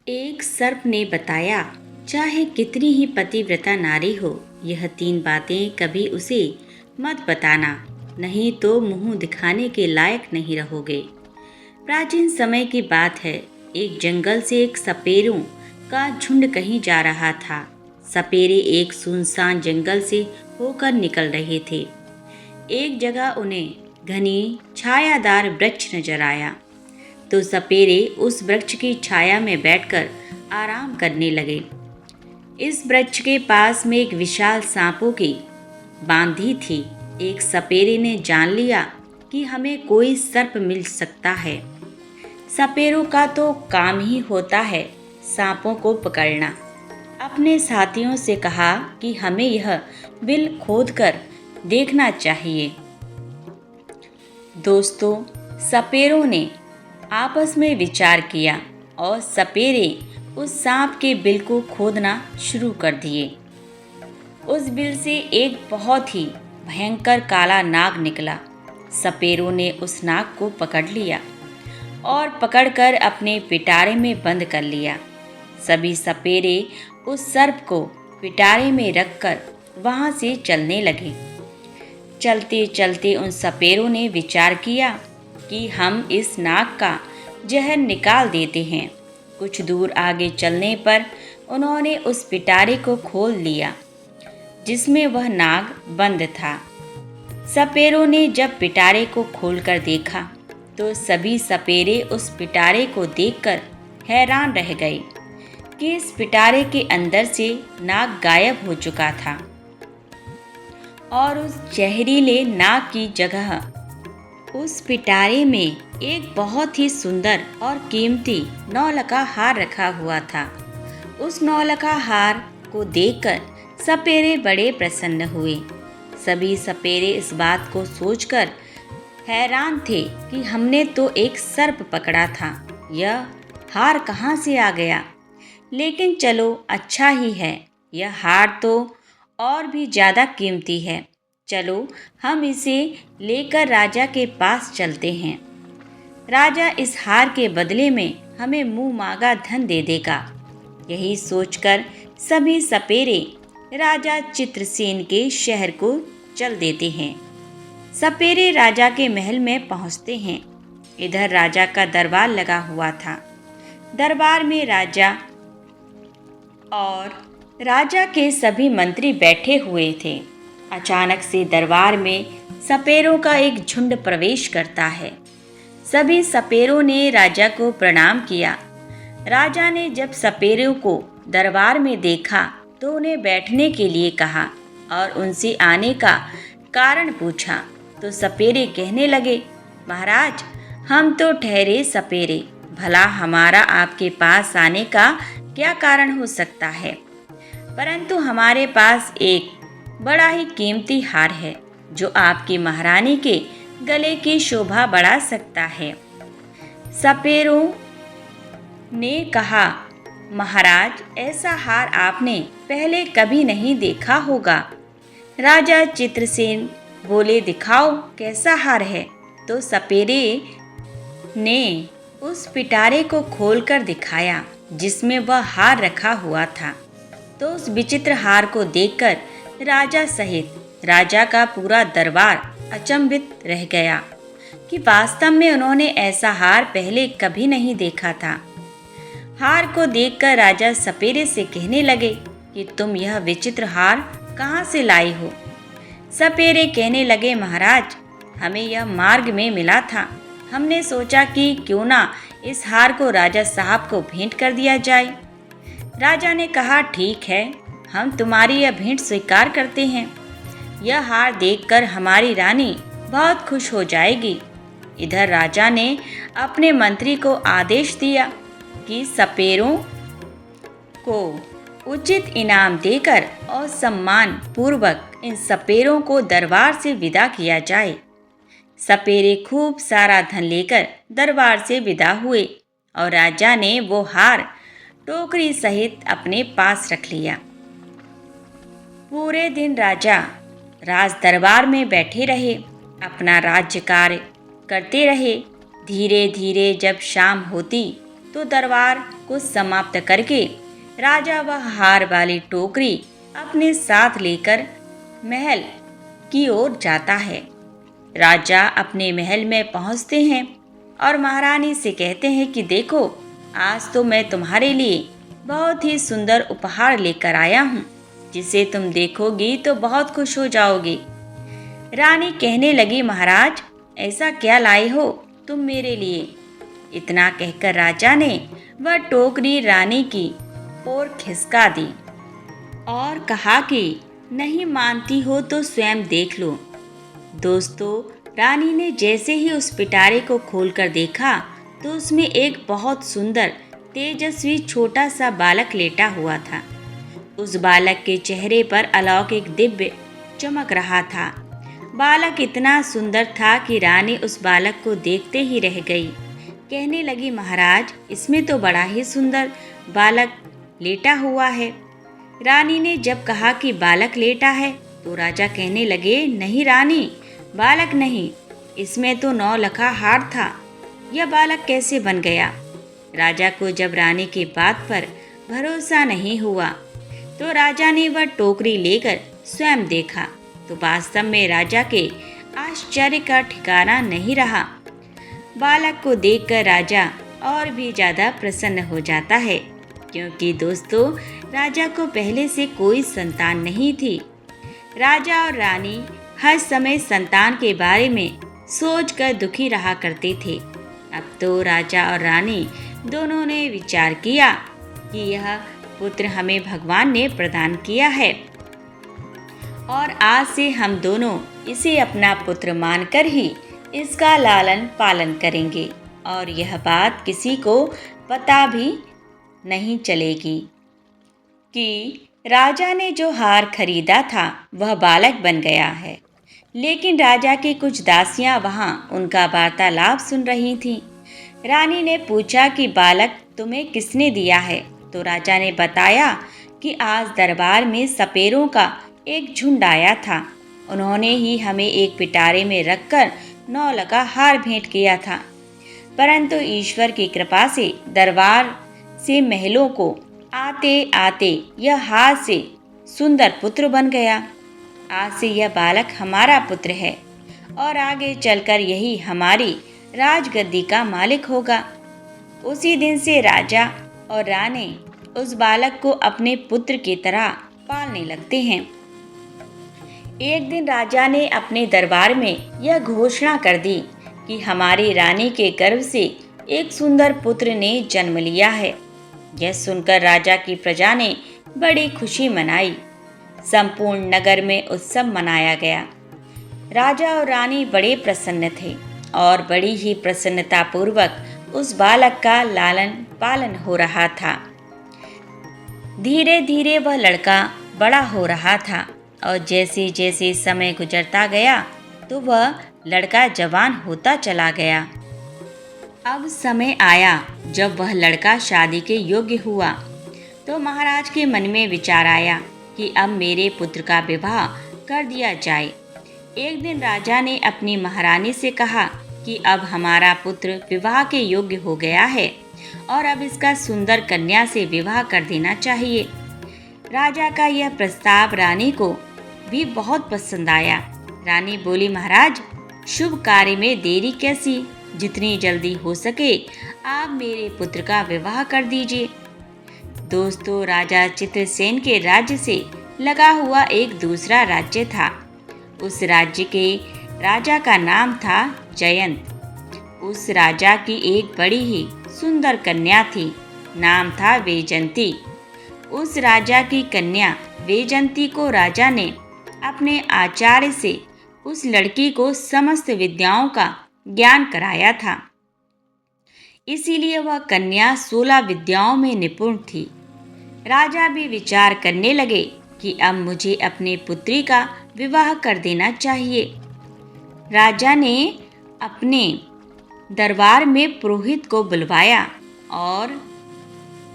एक सर्प ने बताया, चाहे कितनी ही पतिव्रता नारी हो, यह 3 बातें कभी उसे मत बताना, नहीं तो मुंह दिखाने के लायक नहीं रहोगे। प्राचीन समय की बात है। एक जंगल से एक सपेरों का झुंड कहीं जा रहा था। सपेरे एक सुनसान जंगल से होकर निकल रहे थे। एक जगह उन्हें घनी छायादार वृक्ष नजर आया, तो सपेरे उस वृक्ष की छाया में बैठकर आराम करने लगे। इस वृक्ष के पास में एक विशाल सांपों की बांधी थी। एक सपेरे ने जान लिया कि हमें कोई सर्प मिल सकता है। सपेरों का तो काम ही होता है सांपों को पकड़ना। अपने साथियों से कहा कि हमें यह बिल खोदकर देखना चाहिए। दोस्तों, सपेरों ने आपस में विचार किया और सपेरे उस सांप के बिल को खोदना शुरू कर दिए। उस बिल से एक बहुत ही भयंकर काला नाग निकला। सपेरों ने उस नाग को पकड़ लिया और पकड़कर अपने पिटारे में बंद कर लिया। सभी सपेरे उस सर्प को पिटारे में रखकर वहां से चलने लगे। चलते चलते उन सपेरों ने विचार किया कि हम इस नाग का जहर निकाल देते हैं। कुछ दूर आगे चलने पर उन्होंने उस पिटारे को खोल लिया जिसमें वह नाग बंद था। सपेरों ने जब पिटारे को खोलकर देखा तो सभी सपेरे उस पिटारे को देखकर हैरान रह गए कि इस पिटारे के अंदर से नाग गायब हो चुका था और उस जहरीले नाग की जगह उस पिटारे में एक बहुत ही सुंदर और कीमती नौलखा हार रखा हुआ था। उस नौलखा हार को देखकर सपेरे बड़े प्रसन्न हुए। सभी सपेरे इस बात को सोचकर हैरान थे कि हमने तो एक सर्प पकड़ा था, यह हार कहाँ से आ गया। लेकिन चलो, अच्छा ही है, यह हार तो और भी ज़्यादा कीमती है। चलो, हम इसे लेकर राजा के पास चलते हैं। राजा इस हार के बदले में हमें मुंह मांगा धन दे देगा। यही सोचकर सभी सपेरे राजा चित्रसेन के शहर को चल देते हैं। सपेरे राजा के महल में पहुंचते हैं। इधर राजा का दरबार लगा हुआ था। दरबार में राजा और राजा के सभी मंत्री बैठे हुए थे। अचानक से दरबार में सपेरों का एक झुंड प्रवेश करता है। सभी सपेरों ने राजा को प्रणाम किया। राजा ने जब सपेरों को दरबार में देखा तो उन्हें बैठने के लिए कहा और उनसे आने का कारण पूछा। तो सपेरे कहने लगे, महाराज, हम तो ठहरे सपेरे, भला हमारा आपके पास आने का क्या कारण हो सकता है। परंतु हमारे पास एक बड़ा ही कीमती हार है जो आपकी महारानी के गले की शोभा बढ़ा सकता है। सपेरों ने कहा, महाराज, ऐसा हार आपने पहले कभी नहीं देखा होगा। राजा चित्रसेन बोले, दिखाओ कैसा हार है। तो सपेरे ने उस पिटारे को खोलकर दिखाया जिसमें वह हार रखा हुआ था। तो उस विचित्र हार को देखकर राजा सहित राजा का पूरा दरबार अचंभित रह गया कि वास्तव में उन्होंने ऐसा हार पहले कभी नहीं देखा था। हार को देखकर राजा सपेरे से कहने लगे कि तुम यह विचित्र हार कहाँ से लाई हो। सपेरे कहने लगे, महाराज, हमें यह मार्ग में मिला था। हमने सोचा कि क्यों ना इस हार को राजा साहब को भेंट कर दिया जाए। राजा ने कहा, ठीक है, हम तुम्हारी यह भेंट स्वीकार करते हैं। यह हार देखकर हमारी रानी बहुत खुश हो जाएगी। इधर राजा ने अपने मंत्री को आदेश दिया कि सपेरों को उचित इनाम देकर और सम्मान पूर्वक इन सपेरों को दरबार से विदा किया जाए। सपेरे खूब सारा धन लेकर दरबार से विदा हुए और राजा ने वो हार टोकरी सहित अपने पास रख लिया। पूरे दिन राजा राज दरबार में बैठे रहे, अपना राज्य कार्य करते रहे। धीरे धीरे जब शाम होती तो दरबार को समाप्त करके राजा वह हार वाली टोकरी अपने साथ लेकर महल की ओर जाता है। राजा अपने महल में पहुंचते हैं और महारानी से कहते हैं कि देखो, आज तो मैं तुम्हारे लिए बहुत ही सुंदर उपहार लेकर आया हूँ, जिसे तुम देखोगी तो बहुत खुश हो जाओगी। रानी कहने लगी, महाराज, ऐसा क्या लाए हो तुम मेरे लिए? इतना कहकर राजा ने वह टोकरी रानी की ओर खिसका दी और कहा कि नहीं मानती हो तो स्वयं देख लो। दोस्तों, रानी ने जैसे ही उस पिटारे को खोलकर देखा तो उसमें एक बहुत सुंदर तेजस्वी छोटा सा बालक लेटा हुआ था। उस बालक के चेहरे पर अलौकिक दिव्य चमक रहा था। बालक इतना सुंदर था कि रानी उस बालक को देखते ही रह गई। कहने लगी, महाराज, इसमें तो बड़ा ही सुंदर बालक लेटा हुआ है। रानी ने जब कहा कि बालक लेटा है तो राजा कहने लगे, नहीं रानी, बालक नहीं, इसमें तो 9 लखा हार था। यह बालक कैसे बन गया? राजा को जब रानी की बात पर भरोसा नहीं हुआ तो राजा ने वह टोकरी लेकर स्वयं देखा तो वास्तव में राजा के आश्चर्य का ठिकाना नहीं रहा। बालक को देखकर राजा और भी ज़्यादा प्रसन्न हो जाता है, क्योंकि दोस्तों, राजा को पहले से कोई संतान नहीं थी। राजा और रानी हर समय संतान के बारे में सोचकर दुखी रहा करते थे। अब तो राजा और रानी दोनों ने विचार किया कि यह पुत्र हमें भगवान ने प्रदान किया है और आज से हम दोनों इसे अपना पुत्र मानकर ही इसका लालन पालन करेंगे और यह बात किसी को पता भी नहीं चलेगी कि राजा ने जो हार खरीदा था वह बालक बन गया है। लेकिन राजा की कुछ दासियां वहां उनका वार्तालाप सुन रही थीं। रानी ने पूछा कि बालक तुम्हें किसने दिया है? तो राजा ने बताया कि आज दरबार में सपेरों का एक झुंड आया था। उन्होंने ही हमें एक पिटारे में रखकर 9 लखा हार भेंट किया था, परंतु ईश्वर की कृपा से दरबार से महलों को आते आते यह हार से सुंदर पुत्र बन गया। आज से यह बालक हमारा पुत्र है और आगे चलकर यही हमारी राजगद्दी का मालिक होगा। उसी दिन से राजा और रानी उस बालक को अपने पुत्र की तरह पालने लगते हैं। एक दिन राजा ने अपने दरबार में यह घोषणा कर दी कि हमारी रानी के गर्भ से एक सुंदर पुत्र ने जन्म लिया है। यह सुनकर राजा की प्रजा ने बड़ी खुशी मनाई। संपूर्ण नगर में उत्सव मनाया गया। राजा और रानी बड़े प्रसन्न थे और बड़ी ही प्रसन्नतापूर्वक उस बालक का लालन पालन हो रहा था। धीरे धीरे वह लड़का बड़ा हो रहा था और जैसे जैसे समय गुजरता गया तो वह लड़का जवान होता चला गया। अब समय आया जब वह लड़का शादी के योग्य हुआ तो महाराज के मन में विचार आया कि अब मेरे पुत्र का विवाह कर दिया जाए। एक दिन राजा ने अपनी महारानी से कहा कि अब हमारा पुत्र विवाह के योग्य हो गया है और अब इसका सुंदर कन्या से विवाह कर देना चाहिए। राजा का यह प्रस्ताव रानी को भी बहुत पसंद आया। रानी बोली, महाराज, शुभ कार्य में देरी कैसी? जितनी जल्दी हो सके आप मेरे पुत्र का विवाह कर दीजिए। दोस्तों, राजा चित्रसेन के राज्य से लगा हुआ एक दूसरा राज्य था। उस राज्य के राजा का नाम था जयंत। उस राजा की एक बड़ी ही सुंदर कन्या थी, नाम था वैजयंती। उस राजा की कन्या वैजयंती को राजा ने अपने आचार्य से उस लड़की को समस्त विद्याओं का ज्ञान कराया था, इसीलिए वह कन्या 16 विद्याओं में निपुण थी। राजा भी विचार करने लगे कि अब मुझे अपनी पुत्री का विवाह कर देना चाहिए। राजा ने अपने दरबार में पुरोहित को बुलवाया और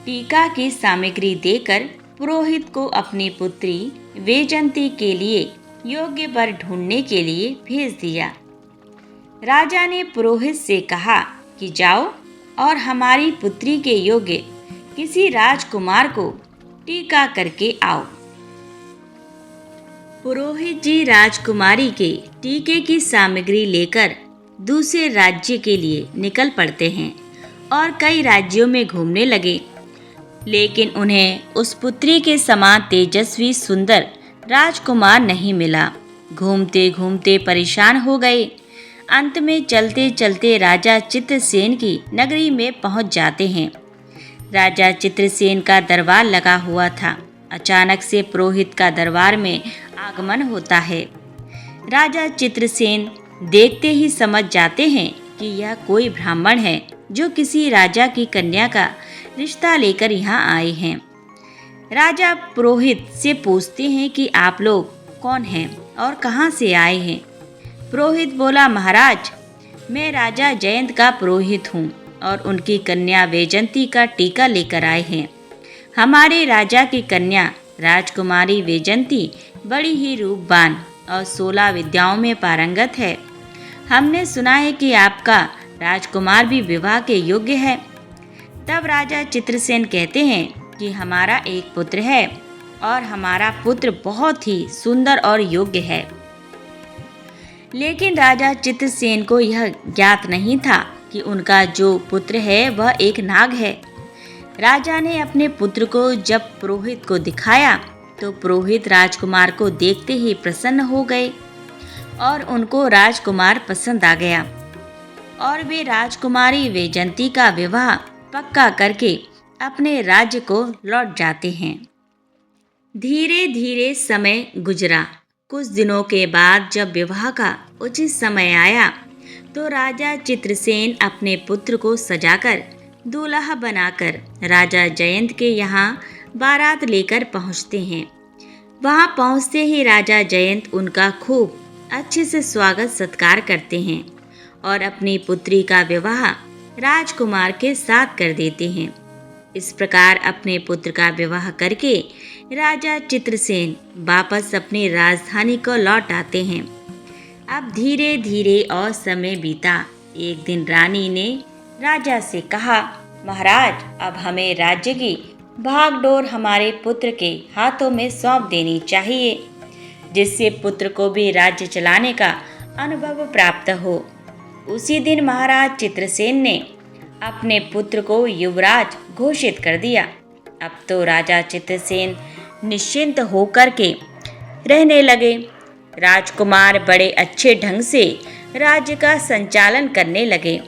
टीका की सामग्री देकर पुरोहित को अपनी पुत्री वैजयंती के लिए योग्य वर ढूंढने के लिए भेज दिया। राजा ने पुरोहित से कहा कि जाओ और हमारी पुत्री के योग्य किसी राजकुमार को टीका करके आओ। पुरोहित जी राजकुमारी के टीके की सामग्री लेकर दूसरे राज्य के लिए निकल पड़ते हैं और कई राज्यों में घूमने लगे, लेकिन उन्हें उस पुत्री के समान तेजस्वी सुंदर राजकुमार नहीं मिला। घूमते घूमते परेशान हो गए। अंत में चलते चलते राजा चित्रसेन की नगरी में पहुंच जाते हैं। राजा चित्रसेन का दरबार लगा हुआ था। अचानक से पुरोहित का दरबार में आगमन होता है। राजा चित्रसेन देखते ही समझ जाते हैं कि यह कोई ब्राह्मण है जो किसी राजा की कन्या का रिश्ता लेकर यहाँ आए हैं। राजा पुरोहित से पूछते हैं कि आप लोग कौन हैं और कहाँ से आए हैं। पुरोहित बोला, महाराज, मैं राजा जयंत का पुरोहित हूँ और उनकी कन्या वैजयंती का टीका लेकर आए हैं। हमारे राजा की कन्या राजकुमारी वैजयंती बड़ी ही रूपवान और 16 विद्याओं में पारंगत है। हमने सुना है कि आपका राजकुमार भी विवाह के योग्य है। तब राजा चित्रसेन कहते हैं कि हमारा एक पुत्र है और हमारा पुत्र बहुत ही सुंदर और योग्य है। लेकिन राजा चित्रसेन को यह ज्ञात नहीं था कि उनका जो पुत्र है वह एक नाग है। राजा ने अपने पुत्र को जब पुरोहित को दिखाया तो पुरोहित राजकुमार को देखते ही प्रसन्न हो गए और उनको राजकुमार पसंद आ गया और वे राजकुमारी वैजयंती का विवाह पक्का करके अपने राज्य को लौट जाते हैं। धीरे धीरे समय गुजरा। कुछ दिनों के बाद जब विवाह का उचित समय आया तो राजा चित्रसेन अपने पुत्र को सजाकर दूल्हा बनाकर राजा जयंत के यहाँ बारात लेकर पहुँचते हैं। वहाँ पहुँचते ही राजा जयंत उनका खूब अच्छे से स्वागत सत्कार करते हैं और अपनी पुत्री का विवाह राजकुमार के साथ कर देते हैं। इस प्रकार अपने पुत्र का विवाह करके राजा चित्रसेन वापस अपनी राजधानी को लौट आते हैं। अब धीरे धीरे और समय बीता। एक दिन रानी ने राजा से कहा, महाराज, अब हमें राज्य की भागडोर हमारे पुत्र के हाथों में सौंप देनी चाहिए, जिससे पुत्र को भी राज्य चलाने का अनुभव प्राप्त हो। उसी दिन महाराज चित्रसेन ने अपने पुत्र को युवराज घोषित कर दिया। अब तो राजा चित्रसेन निश्चिंत होकर के रहने लगे। राजकुमार बड़े अच्छे ढंग से राज्य का संचालन करने लगे।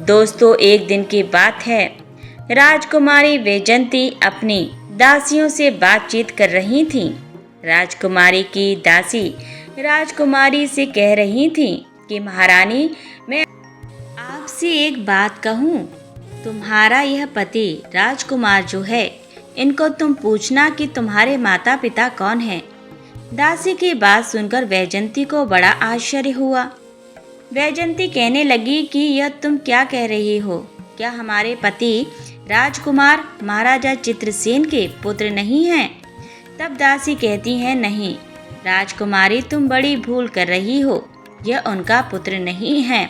दोस्तों, एक दिन की बात है, राजकुमारी वैजयंती अपनी दासियों से बातचीत कर रही थीं। राजकुमारी की दासी राजकुमारी से कह रही थीं कि महारानी, मैं आपसे एक बात कहूँ। तुम्हारा यह पति राजकुमार जो है, इनको तुम पूछना कि तुम्हारे माता पिता कौन हैं। दासी की बात सुनकर वैजयंती को बड़ा आश्चर्य हुआ। वैजयंती कहने लगी कि यह तुम क्या कह रही हो? क्या हमारे पति राजकुमार महाराजा चित्रसेन के पुत्र नहीं हैं? तब दासी कहती है, नहीं राजकुमारी, तुम बड़ी भूल कर रही हो, यह उनका पुत्र नहीं है।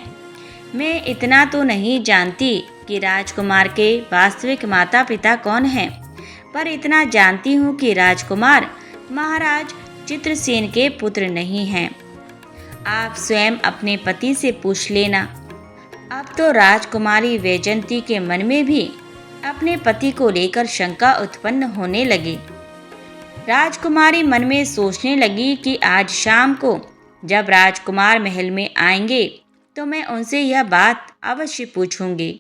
मैं इतना तो नहीं जानती कि राजकुमार के वास्तविक माता पिता कौन हैं, पर इतना जानती हूँ कि राजकुमार महाराज चित्रसेन के पुत्र नहीं हैं। आप स्वयं अपने पति से पूछ लेना। अब तो राजकुमारी वैजयंती के मन में भी अपने पति को लेकर शंका उत्पन्न होने लगी। राजकुमारी मन में सोचने लगी कि आज शाम को जब राजकुमार महल में आएंगे तो मैं उनसे यह बात अवश्य पूछूंगी।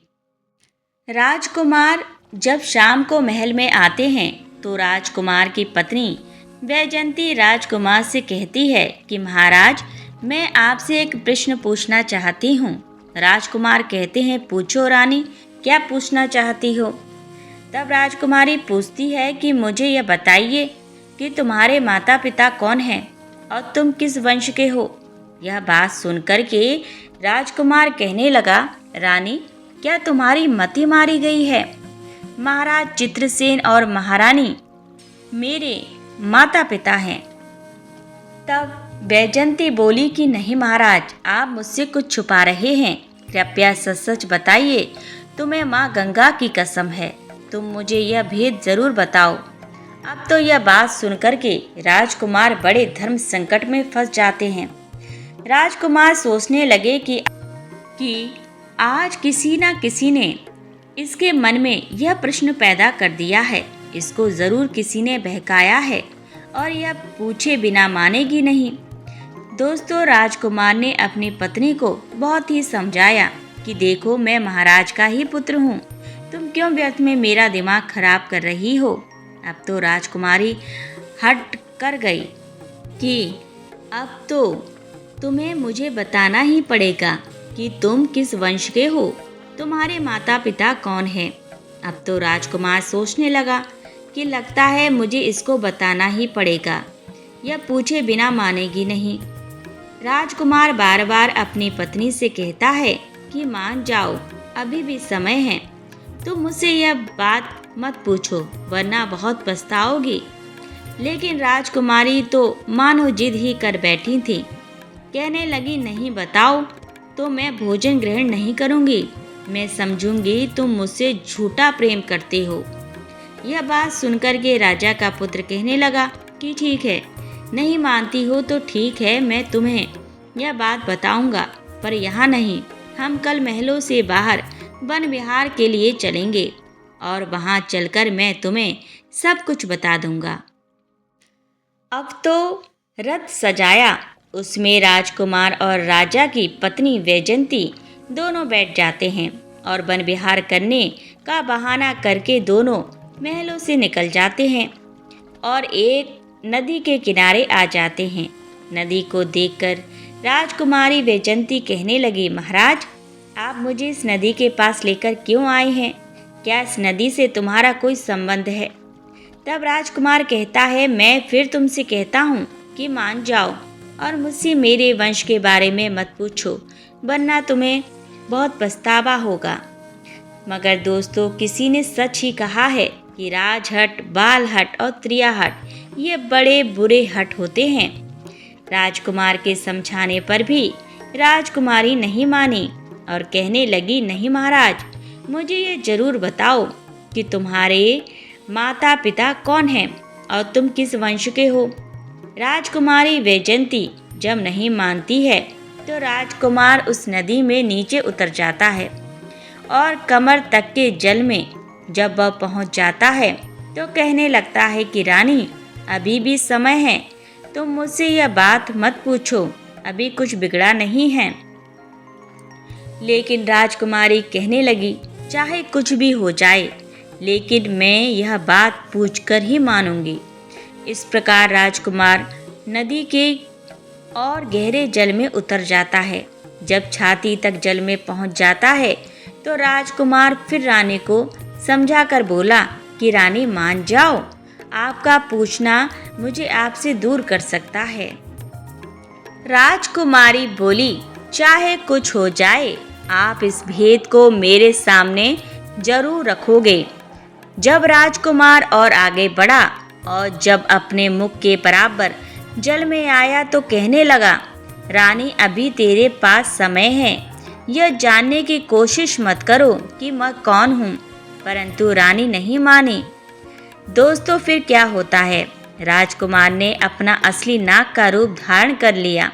राजकुमार जब शाम को महल में आते हैं तो राजकुमार की पत्नी वैजयंती राजकुमार से कहती है कि महाराज, मैं आपसे एक प्रश्न पूछना चाहती हूँ। राजकुमार कहते हैं, पूछो रानी, क्या पूछना चाहती हो? तब राजकुमारी पूछती है कि मुझे यह बताइए कि तुम्हारे माता पिता कौन हैं और तुम किस वंश के हो। यह बात सुनकर के राजकुमार कहने लगा, रानी, क्या तुम्हारी मति मारी गई है? महाराज चित्रसेन और महारानी मेरे माता पिता हैं। तब वैजयंती बोली कि नहीं महाराज, आप मुझसे कुछ छुपा रहे हैं, कृपया सच सच बताइए, तुम्हें माँ गंगा की कसम है, तुम मुझे यह भेद जरूर बताओ। अब तो यह बात सुनकर के राजकुमार बड़े धर्म संकट में फंस जाते हैं। राजकुमार सोचने लगे कि आज किसी न किसी ने इसके मन में यह प्रश्न पैदा कर दिया है। इसको जरूर किसी ने बहकाया है और यह पूछे बिना मानेगी नहीं। दोस्तों, राजकुमार ने अपनी पत्नी को बहुत ही समझाया कि देखो, मैं महाराज का ही पुत्र हूँ, तुम क्यों व्यर्थ में मेरा दिमाग खराब कर रही हो। अब तो राजकुमारी हट कर गई कि अब तो तुम्हें मुझे बताना ही पड़ेगा कि तुम किस वंश के हो, तुम्हारे माता पिता कौन हैं। अब तो राजकुमार सोचने लगा कि लगता है मुझे इसको बताना ही पड़ेगा, यह पूछे बिना मानेगी नहीं। राजकुमार बार बार अपनी पत्नी से कहता है कि मान जाओ, अभी भी समय है, तुम मुझसे यह बात मत पूछो वरना बहुत पछताओगी। लेकिन राजकुमारी तो मानो जिद ही कर बैठी थी। कहने लगी, नहीं बताओ तो मैं भोजन ग्रहण नहीं करूंगी, मैं समझूंगी तुम मुझसे झूठा प्रेम करते हो। यह बात सुनकर के राजा का पुत्र कहने लगा कि ठीक है, नहीं मानती हो तो ठीक है, मैं तुम्हें यह बात बताऊंगा, पर यहाँ नहीं। हम कल महलों से बाहर वन विहार के लिए चलेंगे और वहाँ चलकर मैं तुम्हें सब कुछ बता दूंगा। अब तो रथ सजाया, उसमें राजकुमार और राजा की पत्नी वैजयंती दोनों बैठ जाते हैं और वन विहार करने का बहाना करके दोनों महलों से निकल जाते हैं और एक नदी के किनारे आ जाते हैं। नदी को देखकर राजकुमारी वैजयंती कहने लगी, महाराज, आप मुझे इस नदी के पास लेकर क्यों आए हैं? क्या इस नदी से तुम्हारा कोई संबंध है? तब राजकुमार कहता है, मैं फिर तुमसे कहता हूँ कि मान जाओ और मुझसे मेरे वंश के बारे में मत पूछो, वरना तुम्हें बहुत पछतावा होगा। मगर दोस्तों, किसी ने सच ही कहा है कि राजहट, बालहट और त्रियाहट ये बड़े बुरे हट होते हैं। राजकुमार के समझाने पर भी राजकुमारी नहीं मानी और कहने लगी, नहीं महाराज, मुझे ये जरूर बताओ कि तुम्हारे माता पिता कौन हैं और तुम किस वंश के हो। राजकुमारी वैजयंती जब नहीं मानती है तो राजकुमार उस नदी में नीचे उतर जाता है और कमर तक के जल में जब वह पहुंच जाता है तो कहने लगता है कि रानी, अभी भी समय है, तुम मुझसे यह बात मत पूछो, अभी कुछ बिगड़ा नहीं है। लेकिन राजकुमारी कहने लगी, चाहे कुछ भी हो जाए, लेकिन मैं यह बात पूछकर ही मानूंगी। इस प्रकार राजकुमार नदी के और गहरे जल में उतर जाता है। जब छाती तक जल में पहुंच जाता है तो राजकुमार फिर रानी को समझाकर बोला कि रानी मान जाओ, आपका पूछना मुझे आपसे दूर कर सकता है। राजकुमारी बोली, चाहे कुछ हो जाए, आप इस भेद को मेरे सामने जरूर रखोगे। जब राजकुमार और आगे बढ़ा और जब अपने मुख के बराबर जल में आया तो कहने लगा, रानी, अभी तेरे पास समय है, यह जानने की कोशिश मत करो कि मैं कौन हूँ। परंतु रानी नहीं मानी। दोस्तों, फिर क्या होता है, राजकुमार ने अपना असली नाग का रूप धारण कर लिया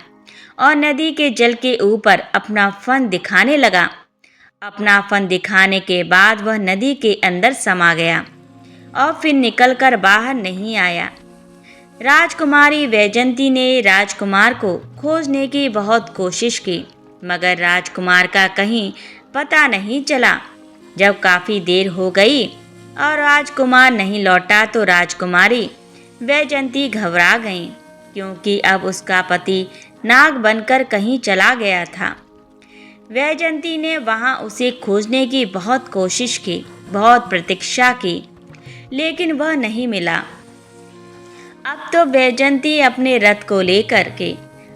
और नदी के जल के ऊपर अपना फन दिखाने लगा। अपना फन दिखाने के बाद वह नदी के अंदर समा गया और फिर निकलकर बाहर नहीं आया। राजकुमारी वैजयंती ने राजकुमार को खोजने की बहुत कोशिश की, मगर राजकुमार का कहीं पता नहीं चला। जब काफ़ी देर हो गई और राजकुमार नहीं लौटा तो राजकुमारी वैजयंती घबरा गई, क्योंकि अब उसका पति नाग बनकर कहीं चला गया था। वैजयंती ने वहां उसे खोजने की बहुत कोशिश की, बहुत प्रतीक्षा की, लेकिन वह नहीं मिला। अब तो वैजयंती अपने रथ को लेकर के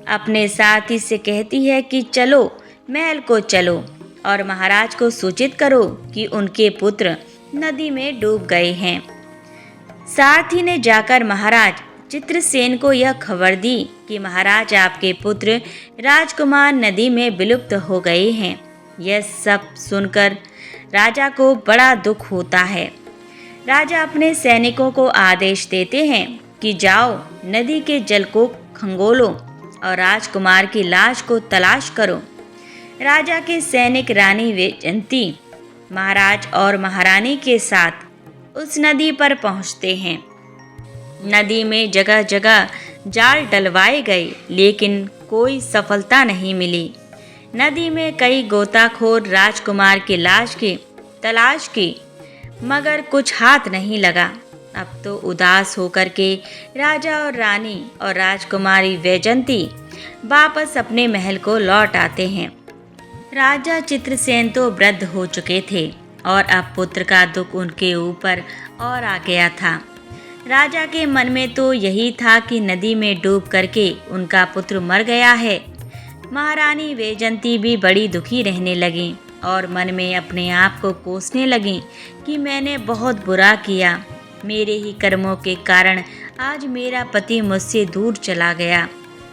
अपने साथी से कहती है कि चलो महल को चलो और महाराज को सूचित करो कि उनके पुत्र नदी में डूब गए हैं। सारथी ने जाकर महाराज चित्रसेन को यह खबर दी कि महाराज, आपके पुत्र राजकुमार नदी में विलुप्त हो गए हैं। यह सब सुनकर राजा को बड़ा दुख होता है। राजा अपने सैनिकों को आदेश देते हैं कि जाओ नदी के जल को खंगोलो और राजकुमार की लाश को तलाश करो। राजा के सैनिक रानी वैजयंती महाराज और महारानी के साथ उस नदी पर पहुंचते हैं। नदी में जगह जगह जाल डलवाए गए, लेकिन कोई सफलता नहीं मिली। नदी में कई गोताखोर राजकुमार की लाश की तलाश की, मगर कुछ हाथ नहीं लगा। अब तो उदास होकर के राजा और रानी और राजकुमारी वैजयंती वापस अपने महल को लौट आते हैं। राजा चित्रसेन तो वृद्ध हो चुके थे और अब पुत्र का दुख उनके ऊपर और आ गया था। राजा के मन में तो यही था कि नदी में डूब करके उनका पुत्र मर गया है। महारानी वैजयंती भी बड़ी दुखी रहने लगी और मन में अपने आप को कोसने लगी कि मैंने बहुत बुरा किया। मेरे ही कर्मों के कारण आज मेरा पति मुझसे दूर चला गया।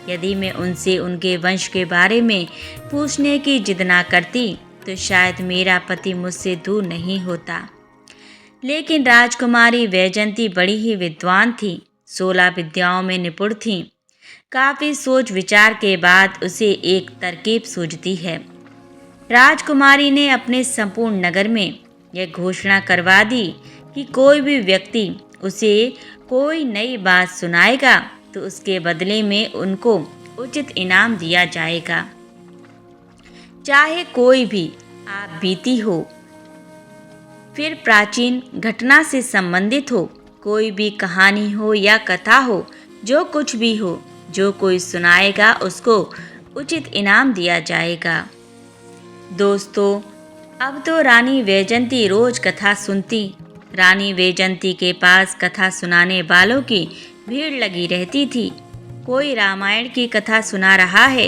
यदि मैं उनसे उनके वंश के बारे में पूछने की जिद ना करती तो शायद मेरा पति मुझसे दूर नहीं होता। लेकिन राजकुमारी वैजयंती बड़ी ही विद्वान थी, 16 विद्याओं में निपुण थी। काफ़ी सोच विचार के बाद उसे एक तरकीब सूझती है। राजकुमारी ने अपने संपूर्ण नगर में यह घोषणा करवा दी कि कोई भी व्यक्ति उसे कोई नई बात सुनाएगा तो उसके बदले में उनको उचित इनाम दिया जाएगा। चाहे कोई भी आप बीती हो, फिर प्राचीन घटना से संबंधित हो, कोई भी कहानी हो या कथा हो, जो कुछ भी हो, जो कोई सुनाएगा उसको उचित इनाम दिया जाएगा। दोस्तों, अब तो रानी वैजयंती रोज कथा सुनती। रानी वैजयंती के पास कथा सुनाने वालों की भीड़ लगी रहती थी। कोई रामायण की कथा सुना रहा है,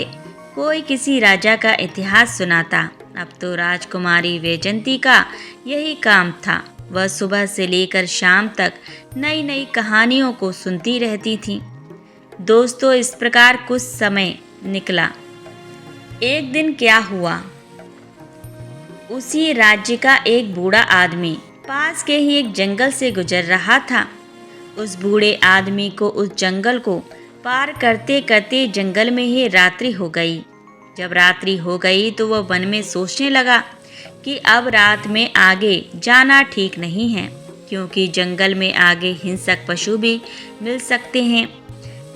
कोई किसी राजा का इतिहास सुनाता। अब तो राजकुमारी वैजयंती का यही काम था। वह सुबह से लेकर शाम तक नई नई कहानियों को सुनती रहती थी। दोस्तों, इस प्रकार कुछ समय निकला। एक दिन क्या हुआ, उसी राज्य का एक बूढ़ा आदमी पास के ही एक जंगल से गुजर रहा था। उस बूढ़े आदमी को उस जंगल को पार करते करते जंगल में ही रात्रि हो गई। जब रात्रि हो गई तो वह मन में सोचने लगा कि अब रात में आगे जाना ठीक नहीं है, क्योंकि जंगल में आगे हिंसक पशु भी मिल सकते हैं।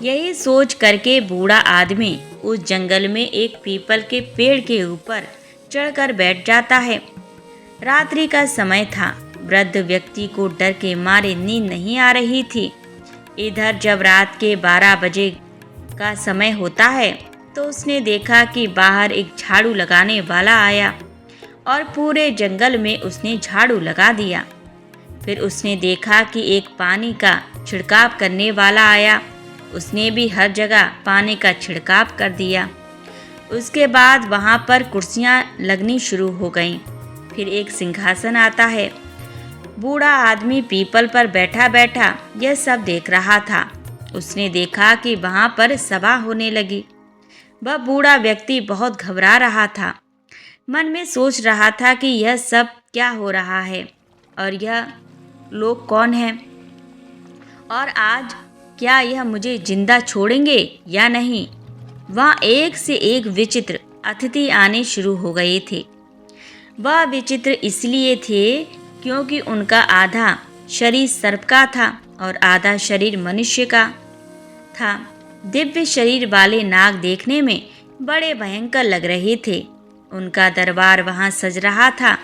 यही सोच करके बूढ़ा आदमी उस जंगल में एक पीपल के पेड़ के ऊपर चढ़कर बैठ जाता है। रात्रि का समय था। वृद्ध व्यक्ति को डर के मारे नींद नहीं आ रही थी। इधर जब रात के 12 बजे का समय होता है तो उसने देखा कि बाहर एक झाड़ू लगाने वाला आया और पूरे जंगल में उसने झाड़ू लगा दिया। फिर उसने देखा कि एक पानी का छिड़काव करने वाला आया, उसने भी हर जगह पानी का छिड़काव कर दिया। उसके बाद वहाँ पर कुर्सियाँ लगनी शुरू हो गईं। फिर एक सिंहासन आता है। बूढ़ा आदमी पीपल पर बैठा बैठा यह सब देख रहा था। उसने देखा कि वहाँ पर सभा होने लगी। वह बूढ़ा व्यक्ति बहुत घबरा रहा था। मन में सोच रहा था कि यह सब क्या हो रहा है और यह लोग कौन हैं, और आज क्या यह मुझे जिंदा छोड़ेंगे या नहीं। वहाँ एक से एक विचित्र अतिथि आने शुरू हो गए थे। वह विचित्र इसलिए थे क्योंकि उनका आधा शरीर सर्प का था और आधा शरीर मनुष्य का था। दिव्य शरीर वाले नाग देखने में बड़े भयंकर लग रहे थे। उनका दरबार वहाँ सज रहा था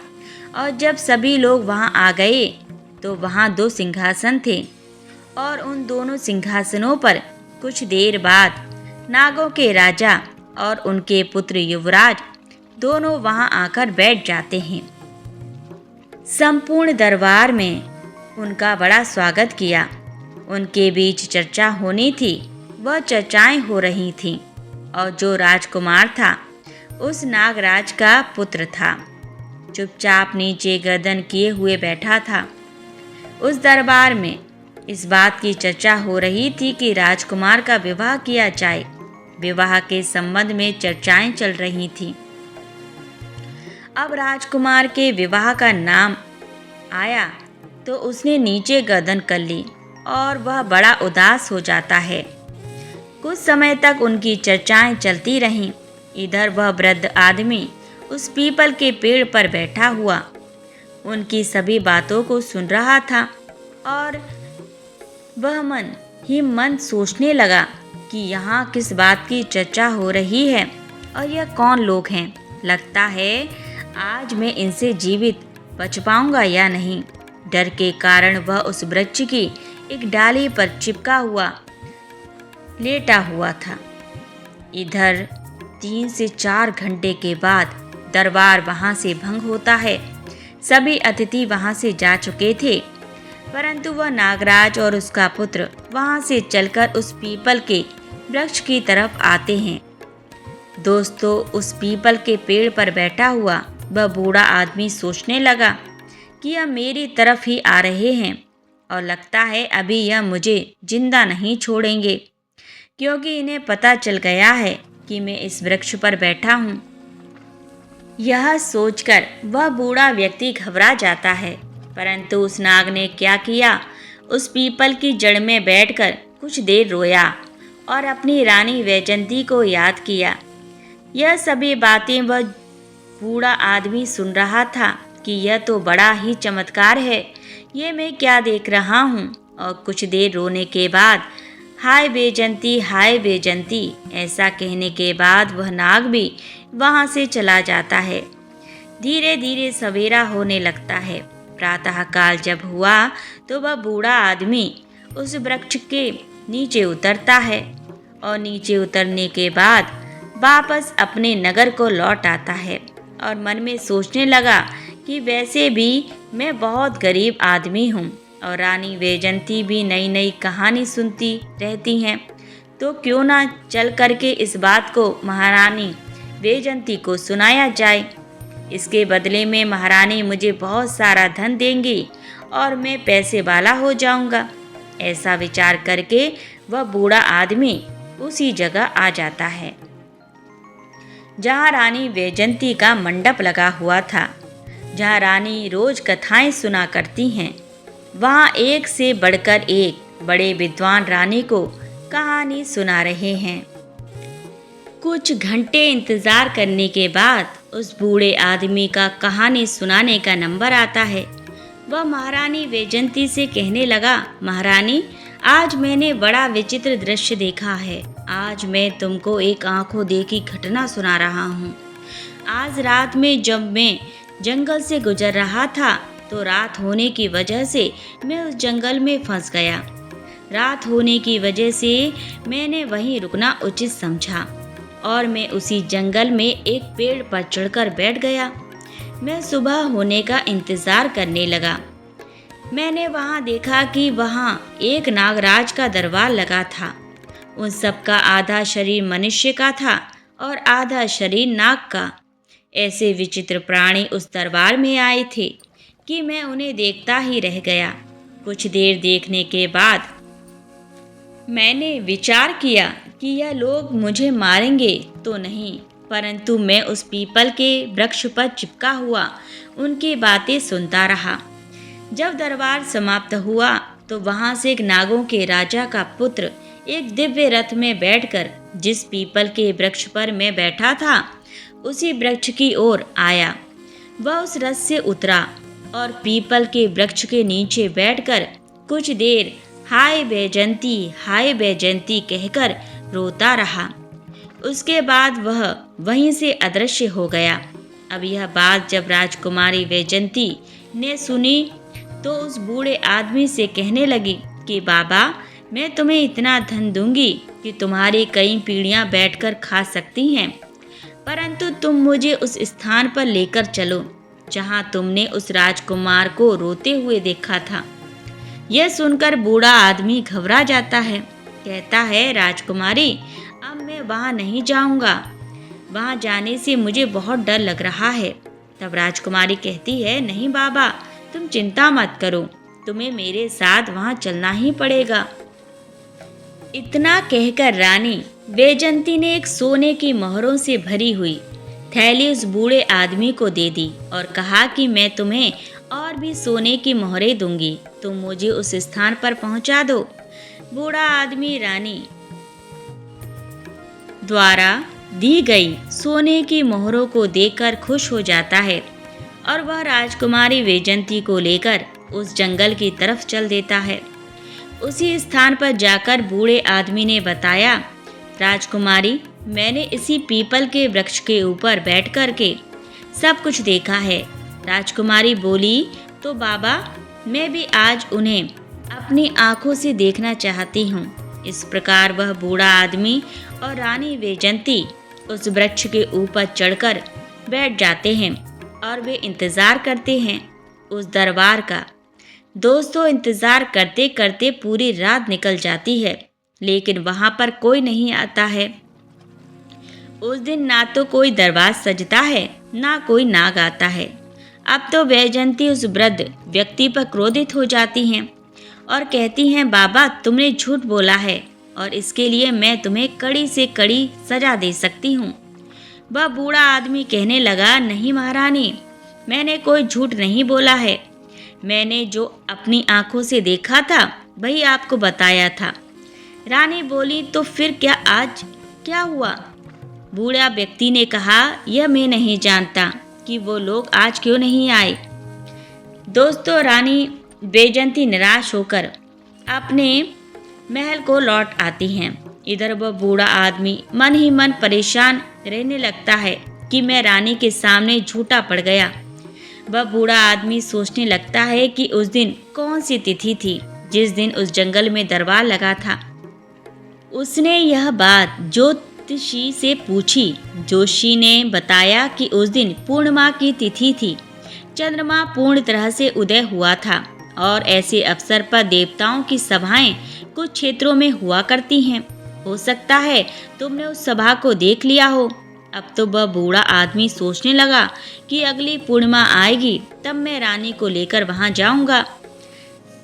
और जब सभी लोग वहाँ आ गए तो वहाँ 2 सिंहासन थे और उन दोनों सिंहासनों पर कुछ देर बाद नागों के राजा और उनके पुत्र युवराज दोनों वहाँ आकर बैठ जाते हैं। संपूर्ण दरबार में उनका बड़ा स्वागत किया। उनके बीच चर्चा होनी थी। वह चर्चाएं हो रही थीं और जो राजकुमार था उस नागराज का पुत्र था। चुपचाप नीचे गर्दन किए हुए बैठा था। उस दरबार में इस बात की चर्चा हो रही थी कि राजकुमार का विवाह किया जाए। विवाह के संबंध में चर्चाएं चल रही थीं। अब राजकुमार के विवाह का नाम आया तो उसने नीचे गर्दन कर ली और वह बड़ा उदास हो जाता है। कुछ समय तक उनकी चर्चाएं चलती रहीं। इधर वह वृद्ध आदमी उस पीपल के पेड़ पर बैठा हुआ उनकी सभी बातों को सुन रहा था और वह मन ही मन सोचने लगा कि यहाँ किस बात की चर्चा हो रही है और यह कौन लोग हैं। लगता है आज मैं इनसे जीवित बच पाऊंगा या नहीं। डर के कारण वह उस वृक्ष की एक डाली पर चिपका हुआ लेटा हुआ था। इधर 3 से 4 घंटे के बाद दरबार वहां से भंग होता है। सभी अतिथि वहां से जा चुके थे, परंतु वह नागराज और उसका पुत्र वहां से चलकर उस पीपल के वृक्ष की तरफ आते हैं। दोस्तों, उस पीपल के पेड़ पर बैठा हुआ वह बूढ़ा आदमी सोचने लगा कि यह मेरी तरफ ही आ रहे हैं और लगता है अभी यह मुझे जिंदा नहीं छोड़ेंगे, क्योंकि इन्हें पता चल गया है कि मैं इस वृक्ष पर बैठा हूँ। यह सोचकर वह बूढ़ा व्यक्ति घबरा जाता है, परंतु उस नाग ने क्या किया, उस पीपल की जड़ में बैठकर कुछ देर रोया और अपनी रानी वैजयंती को याद किया। यह सभी बातें वह बूढ़ा आदमी सुन रहा था कि यह तो बड़ा ही चमत्कार है, ये मैं क्या देख रहा हूँ। और कुछ देर रोने के बाद हाय वैजयंती ऐसा कहने के बाद वह नाग भी वहाँ से चला जाता है। धीरे धीरे सवेरा होने लगता है। प्रातःकाल जब हुआ तो वह बूढ़ा आदमी उस वृक्ष के नीचे उतरता है और नीचे उतरने के बाद वापस अपने नगर को लौट आता है और मन में सोचने लगा कि वैसे भी मैं बहुत गरीब आदमी हूँ और रानी वैजयंती भी नई नई कहानी सुनती रहती हैं, तो क्यों ना चल करके इस बात को महारानी वैजयंती को सुनाया जाए। इसके बदले में महारानी मुझे बहुत सारा धन देंगी और मैं पैसे वाला हो जाऊंगा। ऐसा विचार करके वह बूढ़ा आदमी उसी जगह आ जाता है जहाँ रानी वैजयंती का मंडप लगा हुआ था, जहाँ रानी रोज कथाएं सुना करती हैं। वहाँ एक से बढ़कर एक बड़े विद्वान रानी को कहानी सुना रहे हैं। कुछ घंटे इंतजार करने के बाद उस बूढ़े आदमी का कहानी सुनाने का नंबर आता है। वह महारानी वैजयंती से कहने लगा, महारानी, आज मैंने बड़ा विचित्र दृश्य देखा है। आज मैं तुमको एक आंखों देखी घटना सुना रहा हूँ। आज रात में जब मैं जंगल से गुजर रहा था तो रात होने की वजह से मैं उस जंगल में फंस गया। रात होने की वजह से मैंने वहीं रुकना उचित समझा और मैं उसी जंगल में एक पेड़ पर चढ़कर बैठ गया। मैं सुबह होने का इंतज़ार करने लगा। मैंने वहाँ देखा कि वहाँ एक नागराज का दरबार लगा था। उन सब का आधा शरीर मनुष्य का था और आधा शरीर नाग का। ऐसे विचित्र प्राणी उस दरबार में आए थे कि मैं उन्हें देखता ही रह गया। कुछ देर देखने के बाद मैंने विचार किया कि यह लोग मुझे मारेंगे तो नहीं, परंतु मैं उस पीपल के वृक्ष पर चिपका हुआ उनकी बातें सुनता रहा। जब दरबार समाप्त हुआ तो वहां से एक नागों के राजा का पुत्र एक दिव्य रथ में बैठकर जिस पीपल के वृक्ष पर मैं बैठा था उसी वृक्ष की ओर आया। वह उस रथ से उतरा और पीपल के वृक्ष के नीचे बैठकर कुछ देर हाय वैजयंती कहकर रोता रहा। उसके बाद वह वहीं से अदृश्य हो गया। अब यह बात जब राजकुमारी वैजयंती ने सुनी तो उस बूढ़े आदमी से कहने लगी कि बाबा, मैं तुम्हें इतना धन दूंगी कि तुम्हारी कई पीढ़ियां बैठकर खा सकती हैं, परंतु तुम मुझे उस स्थान पर लेकर चलो जहां तुमने उस राजकुमार को रोते हुए देखा था। यह सुनकर बूढ़ा आदमी घबरा जाता है। कहता है, राजकुमारी, अब मैं वहां नहीं जाऊंगा। वहां जाने से मुझे बहुत डर लग रहा है। तब राजकुमारी कहती है, नहीं बाबा, तुम चिंता मत करो, तुम्हें मेरे साथ वहां चलना ही पड़ेगा। इतना कहकर रानी वैजयंती ने एक सोने की मोहरों से भरी हुई थैली उस बूढ़े आदमी को दे दी और कहा कि मैं तुम्हें और भी सोने की मोहरें दूंगी, तुम मुझे उस स्थान पर पहुंचा दो। बूढ़ा आदमी रानी द्वारा दी गई सोने की मोहरों को देखकर खुश हो जाता है और वह राजकुमारी वैजयंती को लेकर उस जंगल की तरफ चल देता है। उसी स्थान पर जाकर बूढ़े आदमी ने बताया, राजकुमारी, मैंने इसी पीपल के वृक्ष के ऊपर बैठ कर के सब कुछ देखा है। राजकुमारी बोली, तो बाबा, मैं भी आज उन्हें अपनी आंखों से देखना चाहती हूँ। इस प्रकार वह बूढ़ा आदमी और रानी वैजयंती उस वृक्ष के ऊपर चढ़कर बैठ जाते हैं और वे इंतज़ार करते हैं उस दरबार का। दोस्तों, इंतज़ार करते करते पूरी रात निकल जाती है, लेकिन वहाँ पर कोई नहीं आता है। उस दिन ना तो कोई दरबार सजता है, ना कोई नाग आता है। अब तो वैजयंती उस वृद्ध व्यक्ति पर क्रोधित हो जाती हैं और कहती हैं, बाबा, तुमने झूठ बोला है और इसके लिए मैं तुम्हें कड़ी से कड़ी सजा दे सकती हूँ। वह बूढ़ा आदमी कहने लगा, नहीं महारानी, मैंने कोई झूठ नहीं बोला है। मैंने जो अपनी आंखों से देखा था वही आपको बताया था। रानी बोली, तो फिर क्या आज क्या हुआ? बूढ़ा व्यक्ति ने कहा, यह मैं नहीं जानता कि वो लोग आज क्यों नहीं आए। दोस्तों, रानी वैजयंती निराश होकर अपने महल को लौट आती हैं। इधर वह बूढ़ा आदमी मन ही मन परेशान रहने लगता है कि मैं रानी के सामने झूठा पड़ गया। वह बूढ़ा आदमी सोचने लगता है कि उस दिन कौन सी तिथि थी जिस दिन उस जंगल में दरबार लगा था। उसने यह बात ज्योतिषी से पूछी। जोशी ने बताया कि उस दिन पूर्णिमा की तिथि थी। चंद्रमा पूर्ण तरह से उदय हुआ था और ऐसे अवसर पर देवताओं की सभाएं कुछ क्षेत्रों में हुआ करती हैं। हो सकता है तुमने उस सभा को देख लिया हो। अब तो वह बूढ़ा आदमी सोचने लगा कि अगली पूर्णिमा आएगी तब मैं रानी को लेकर वहां जाऊंगा।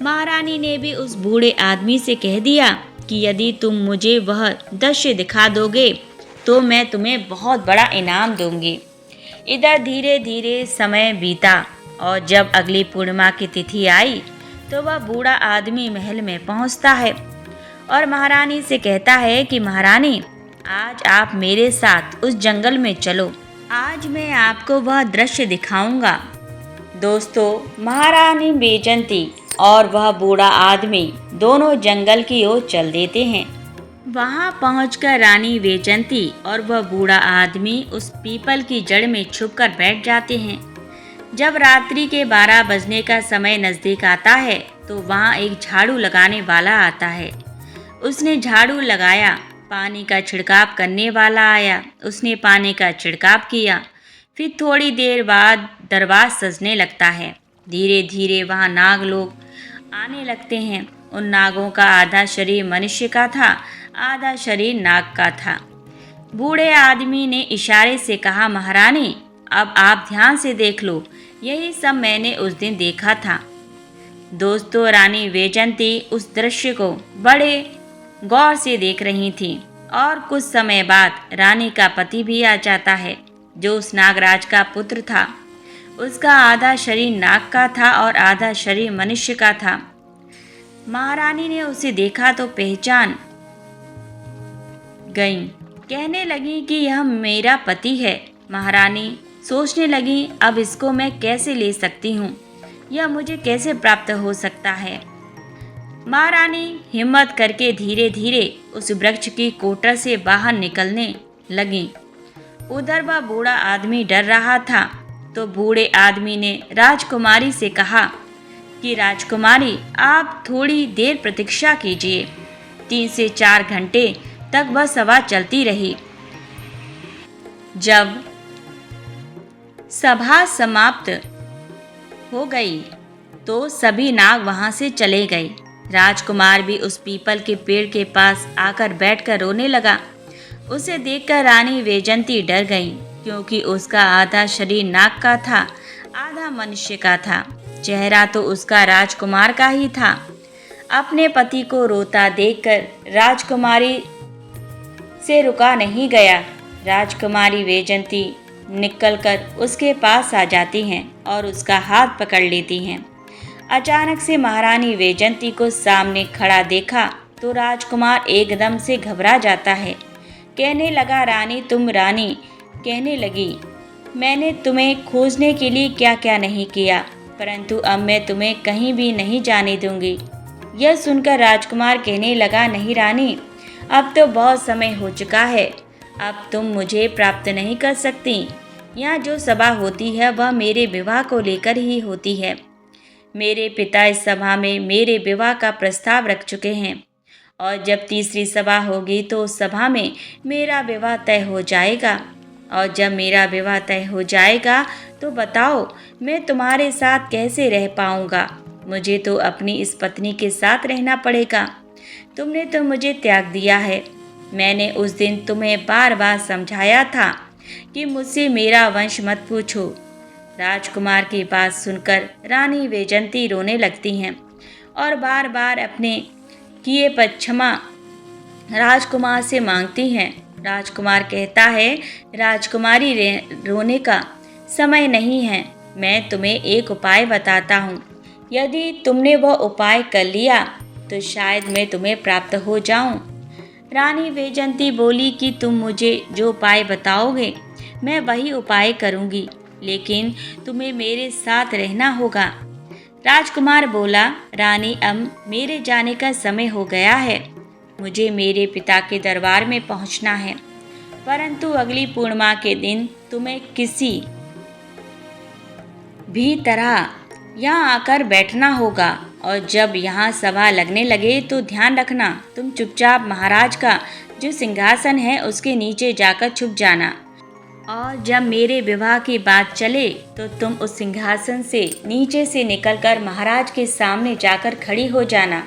महारानी ने भी उस बूढ़े आदमी से कह दिया कि यदि तुम मुझे वह दृश्य दिखा दोगे तो मैं तुम्हें बहुत बड़ा इनाम दूंगी। इधर धीरे धीरे समय बीता और जब अगली पूर्णिमा की तिथि आई तो वह बूढ़ा आदमी महल में पहुंचता है और महारानी से कहता है कि महारानी, आज आप मेरे साथ उस जंगल में चलो। आज मैं आपको वह दृश्य दिखाऊंगा। दोस्तों, महारानी वैजयंती और वह बूढ़ा आदमी दोनों जंगल की ओर चल देते हैं। वहां पहुंचकर रानी वैजयंती और वह बूढ़ा आदमी उस पीपल की जड़ में छुपकर बैठ जाते हैं। जब रात्रि के 12 बजने का समय नज़दीक आता है तो वहां एक झाड़ू लगाने वाला आता है। उसने झाड़ू लगाया, पानी का छिड़काव करने वाला आया, उसने पानी का छिड़काव किया। फिर थोड़ी देर बाद दरबार सजने लगता है। धीरे धीरे वहाँ नाग लोग आने लगते हैं। उन नागों का आधा शरीर मनुष्य का था, आधा शरीर नाग का था। बूढ़े आदमी ने इशारे से कहा, महारानी, अब आप ध्यान से देख लो, यही सब मैंने उस दिन देखा था। दोस्तों, रानी वैजयंती उस दृश्य को बड़े गौर से देख रही थी और कुछ समय बाद रानी का पति भी आ जाता है, जो उस नागराज का पुत्र था। उसका आधा शरीर नाग का था और आधा शरीर मनुष्य का था। महारानी ने उसे देखा तो पहचान गई, कहने लगी कि यह मेरा पति है। महारानी सोचने लगी, अब इसको मैं कैसे ले सकती हूँ, यह मुझे कैसे प्राप्त हो सकता है। महारानी हिम्मत करके धीरे धीरे उस वृक्ष की कोटर से बाहर निकलने लगी। उधर वह बूढ़ा आदमी डर रहा था तो बूढ़े आदमी ने राजकुमारी से कहा कि राजकुमारी, आप थोड़ी देर प्रतीक्षा कीजिए। 3 से 4 घंटे तक वह सभा चलती रही। जब सभा समाप्त हो गई तो सभी नाग वहां से चले गए। राजकुमार भी उस पीपल के पेड़ के पास आकर बैठकर रोने लगा। उसे देखकर रानी वैजयंती डर गई, क्योंकि उसका आधा शरीर नाग का था, आधा मनुष्य का था। चेहरा तो उसका राजकुमार का ही था। अपने पति को रोता देखकर राजकुमारी से रुका नहीं गया। राजकुमारी वैजयंती निकलकर उसके पास आ जाती हैं और उसका हाथ पकड़ लेती हैं। अचानक से महारानी वैजयंती को सामने खड़ा देखा तो राजकुमार एकदम से घबरा जाता है। कहने लगा, रानी कहने लगी, मैंने तुम्हें खोजने के लिए क्या क्या नहीं किया, परंतु अब मैं तुम्हें कहीं भी नहीं जाने दूंगी। यह सुनकर राजकुमार कहने लगा, नहीं रानी, अब तो बहुत समय हो चुका है, अब तुम मुझे प्राप्त नहीं कर सकती। यहाँ जो सभा होती है वह मेरे विवाह को लेकर ही होती है। मेरे पिता इस सभा में मेरे विवाह का प्रस्ताव रख चुके हैं और जब तीसरी सभा होगी तो उस सभा में मेरा विवाह तय हो जाएगा। और जब मेरा विवाह तय हो जाएगा तो बताओ, मैं तुम्हारे साथ कैसे रह पाऊंगा? मुझे तो अपनी इस पत्नी के साथ रहना पड़ेगा। तुमने तो मुझे त्याग दिया है। मैंने उस दिन तुम्हें बार बार समझाया था कि मुझसे मेरा वंश मत पूछो। राजकुमार की बात सुनकर रानी वैजयंती रोने लगती हैं और बार बार अपने किए पर क्षमा राजकुमार से मांगती हैं। राजकुमार कहता है, राजकुमारी रोने का समय नहीं है, मैं तुम्हें एक उपाय बताता हूँ। यदि तुमने वह उपाय कर लिया तो शायद मैं तुम्हें प्राप्त हो जाऊं। रानी वैजयंती बोली कि तुम मुझे जो उपाय बताओगे मैं वही उपाय करूँगी, लेकिन तुम्हें मेरे साथ रहना होगा। राजकुमार बोला, रानी, अब मेरे जाने का समय हो गया है, मुझे मेरे पिता के दरबार में पहुंचना है, परंतु अगली पूर्णिमा के दिन तुम्हें किसी भी तरह यहाँ आकर बैठना होगा और जब यहाँ सभा लगने लगे तो ध्यान रखना, तुम चुपचाप महाराज का जो सिंहासन है उसके नीचे जाकर छुप जाना और जब मेरे विवाह की बात चले तो तुम उस सिंहासन से नीचे से निकलकर महाराज के सामने जाकर खड़ी हो जाना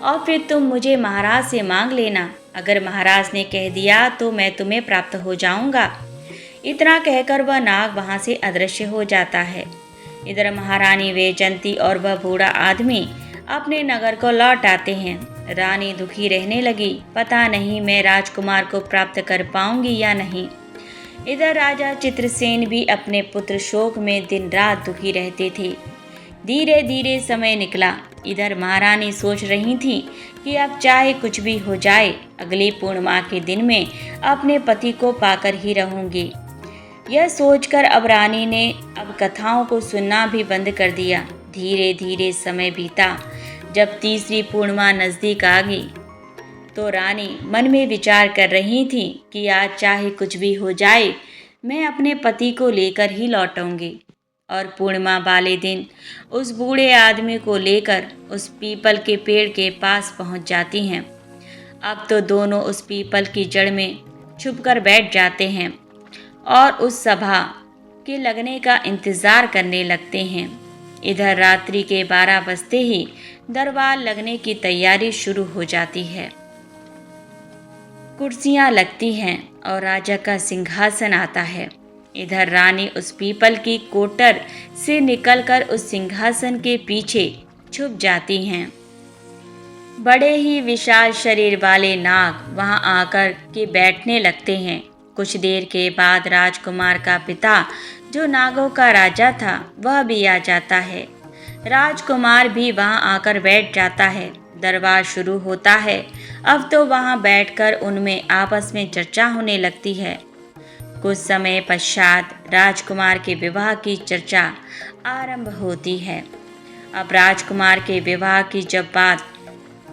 और फिर तुम मुझे महाराज से मांग लेना। अगर महाराज ने कह दिया तो मैं तुम्हें प्राप्त हो जाऊंगा। इतना कहकर वह नाग वहां से अदृश्य हो जाता है। इधर महारानी वैजयंती और वह बूढ़ा आदमी अपने नगर को लौट आते हैं। रानी दुखी रहने लगी, पता नहीं मैं राजकुमार को प्राप्त कर पाऊंगी या नहीं। इधर राजा चित्रसेन भी अपने पुत्र शोक में दिन रात दुखी रहते थे। धीरे धीरे समय निकला। इधर महारानी सोच रही थी कि अब चाहे कुछ भी हो जाए, अगली पूर्णिमा के दिन में अपने पति को पाकर ही रहूंगी। यह सोचकर अब रानी ने अब कथाओं को सुनना भी बंद कर दिया। धीरे धीरे समय बीता। जब तीसरी पूर्णिमा नज़दीक आ गई तो रानी मन में विचार कर रही थी कि आज चाहे कुछ भी हो जाए, मैं अपने पति को लेकर ही लौटूंगी। और पूर्णिमा वाले दिन उस बूढ़े आदमी को लेकर उस पीपल के पेड़ के पास पहुंच जाती हैं। अब तो दोनों उस पीपल की जड़ में छुपकर बैठ जाते हैं और उस सभा के लगने का इंतज़ार करने लगते हैं। इधर रात्रि के 12 बजते ही दरबार लगने की तैयारी शुरू हो जाती है। कुर्सियां लगती हैं और राजा का सिंहासन आता है। इधर रानी उस पीपल की कोटर से निकलकर उस सिंहासन के पीछे छुप जाती हैं। बड़े ही विशाल शरीर वाले नाग वहां आकर के बैठने लगते हैं। कुछ देर के बाद राजकुमार का पिता, जो नागों का राजा था, वह भी आ जाता है। राजकुमार भी वहां आकर बैठ जाता है। दरबार शुरू होता है। अब तो वहां बैठकर उनमें आपस में चर्चा होने लगती है। कुछ समय पश्चात राजकुमार के विवाह की चर्चा आरंभ होती है। अब राजकुमार के विवाह की जब बात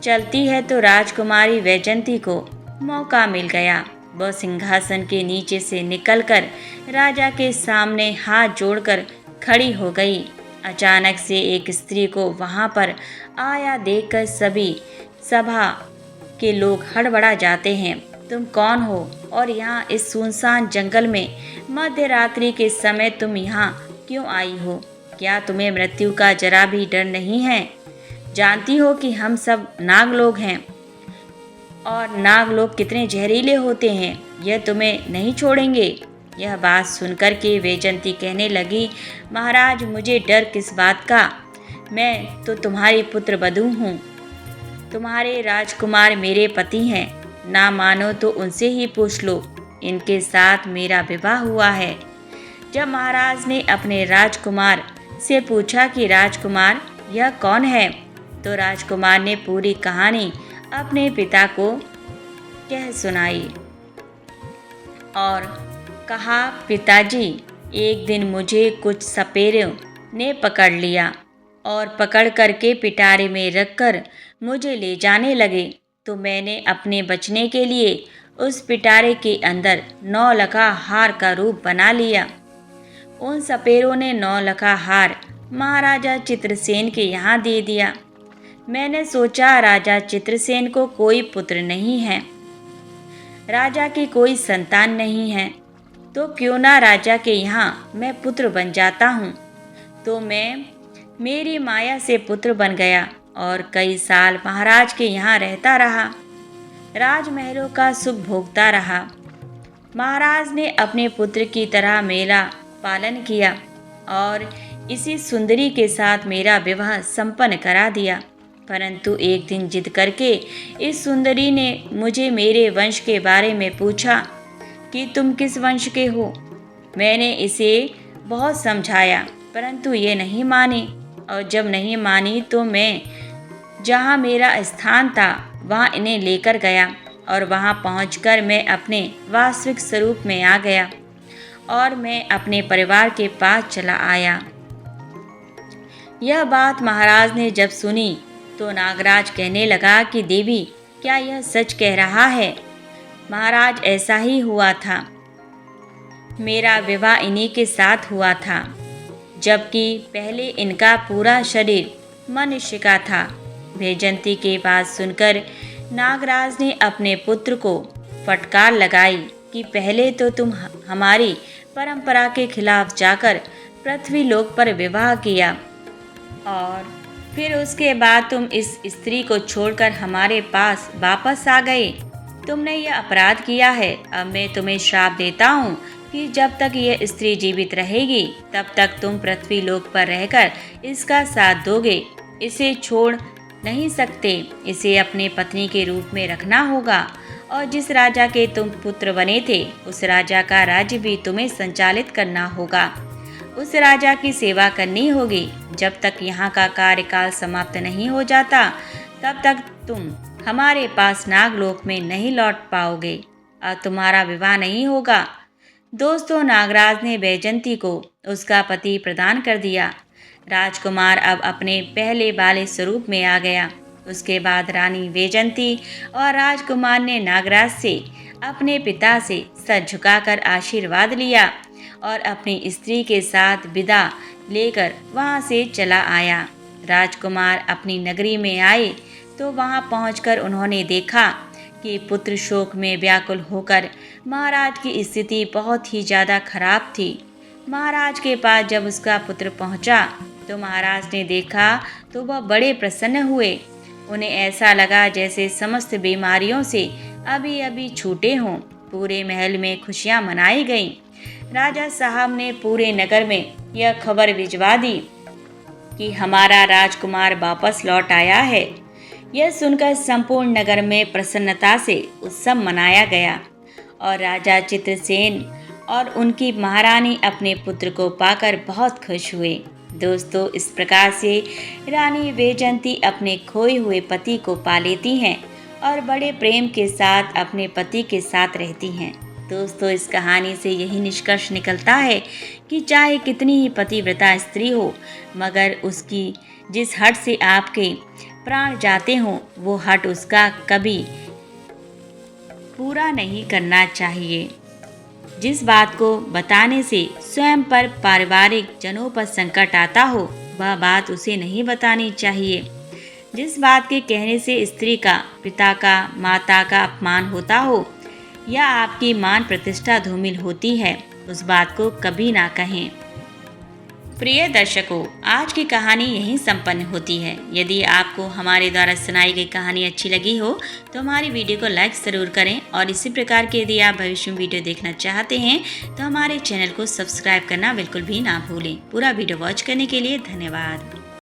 चलती है तो राजकुमारी वैजयंती को मौका मिल गया। वह सिंहासन के नीचे से निकलकर राजा के सामने हाथ जोड़कर खड़ी हो गई। अचानक से एक स्त्री को वहां पर आया देखकर सभी सभा के लोग हड़बड़ा जाते हैं। तुम कौन हो और यहाँ इस सुनसान जंगल में मध्य रात्रि के समय तुम यहाँ क्यों आई हो? क्या तुम्हें मृत्यु का जरा भी डर नहीं है? जानती हो कि हम सब नाग लोग हैं और नाग लोग कितने जहरीले होते हैं, यह तुम्हें नहीं छोड़ेंगे। यह बात सुनकर के वैजयंती कहने लगी, महाराज, मुझे डर किस बात का? मैं तो तुम्हारी पुत्र वधू हूँ। तुम्हारे राजकुमार मेरे पति हैं। ना मानो तो उनसे ही पूछ लो, इनके साथ मेरा विवाह हुआ है। जब महाराज ने अपने राजकुमार से पूछा कि राजकुमार यह कौन है, तो राजकुमार ने पूरी कहानी अपने पिता को कह सुनाई और कहा, पिताजी, एक दिन मुझे कुछ सपेरों ने पकड़ लिया और पकड़ करके पिटारे में रखकर मुझे ले जाने लगे, तो मैंने अपने बचने के लिए उस पिटारे के अंदर 9 लखा हार का रूप बना लिया। उन सपेरों ने 9 लखा हार महाराजा चित्रसेन के यहाँ दे दिया। मैंने सोचा राजा चित्रसेन को कोई पुत्र नहीं है, राजा की कोई संतान नहीं है, तो क्यों ना राजा के यहाँ मैं पुत्र बन जाता हूँ। तो मैं मेरी माया से पुत्र बन गया और कई साल महाराज के यहाँ रहता रहा, राजमहलों का सुख भोगता रहा। महाराज ने अपने पुत्र की तरह मेरा पालन किया और इसी सुंदरी के साथ मेरा विवाह संपन्न करा दिया। परंतु एक दिन जिद करके इस सुंदरी ने मुझे मेरे वंश के बारे में पूछा कि तुम किस वंश के हो। मैंने इसे बहुत समझाया, परंतु ये नहीं मानी, और जब नहीं मानी तो मैं जहाँ मेरा स्थान था वहाँ इन्हें लेकर गया और वहाँ पहुंचकर मैं अपने वास्तविक स्वरूप में आ गया और मैं अपने परिवार के पास चला आया। यह बात महाराज ने जब सुनी तो नागराज कहने लगा कि देवी, क्या यह सच कह रहा है? महाराज, ऐसा ही हुआ था। मेरा विवाह इन्हीं के साथ हुआ था, जबकि पहले इनका पूरा शरीर मनुष्य का था। वैजयंती की बात सुनकर नागराज ने अपने पुत्र को फटकार लगाई कि पहले तो तुम हमारी परंपरा के खिलाफ जाकर पृथ्वी लोक पर विवाह किया और फिर उसके बाद तुम इस स्त्री को छोड़कर हमारे पास वापस आ गए। तुमने यह अपराध किया है। अब मैं तुम्हें श्राप देता हूँ कि जब तक यह स्त्री जीवित रहेगी तब तक तुम पृथ्वी लोक पर रहकर इसका साथ दोगे। इसे छोड़ नहीं सकते, इसे अपने पत्नी के रूप में रखना होगा और जिस राजा के तुम पुत्र बने थे उस राजा का राज्य भी तुम्हें संचालित करना होगा। उस राजा की सेवा करनी होगी। जब तक यहाँ का कार्यकाल समाप्त नहीं हो जाता तब तक तुम हमारे पास नागलोक में नहीं लौट पाओगे और तुम्हारा विवाह नहीं होगा। दोस्तों, नागराज ने वैजयंती को उसका पति प्रदान कर दिया। राजकुमार अब अपने पहले वाले स्वरूप में आ गया। उसके बाद रानी वैजयंती और राजकुमार ने नागराज से अपने पिता से सर झुकाकर आशीर्वाद लिया और अपनी स्त्री के साथ विदा लेकर वहां से चला आया। राजकुमार अपनी नगरी में आए तो वहां पहुंचकर उन्होंने देखा कि पुत्र शोक में व्याकुल होकर महाराज की स्थिति बहुत ही ज़्यादा खराब थी। महाराज के पास जब उसका पुत्र पहुंचा तो महाराज ने देखा तो वह बड़े प्रसन्न हुए। उन्हें ऐसा लगा जैसे समस्त बीमारियों से अभी अभी छूटे हों। पूरे महल में खुशियां मनाई गईं। राजा साहब ने पूरे नगर में यह खबर भिजवा दी कि हमारा राजकुमार वापस लौट आया है। यह सुनकर संपूर्ण नगर में प्रसन्नता से उत्सव मनाया गया और राजा चित्रसेन और उनकी महारानी अपने पुत्र को पाकर बहुत खुश हुए। दोस्तों, इस प्रकार से रानी वैजयंती अपने खोए हुए पति को पा लेती हैं और बड़े प्रेम के साथ अपने पति के साथ रहती हैं। दोस्तों, इस कहानी से यही निष्कर्ष निकलता है कि चाहे कितनी ही पतिव्रता स्त्री हो, मगर उसकी जिस हट से आपके प्राण जाते हों वो हट उसका कभी पूरा नहीं करना चाहिए। जिस बात को बताने से स्वयं पर पारिवारिक जनों पर संकट आता हो वह बात उसे नहीं बतानी चाहिए। जिस बात के कहने से स्त्री का, पिता का, माता का अपमान होता हो या आपकी मान प्रतिष्ठा धूमिल होती है, उस बात को कभी ना कहें। प्रिय दर्शकों, आज की कहानी यहीं संपन्न होती है। यदि आपको हमारे द्वारा सुनाई गई कहानी अच्छी लगी हो तो हमारी वीडियो को लाइक ज़रूर करें और इसी प्रकार के यदि आप भविष्य में वीडियो देखना चाहते हैं तो हमारे चैनल को सब्सक्राइब करना बिल्कुल भी ना भूलें। पूरा वीडियो वॉच करने के लिए धन्यवाद।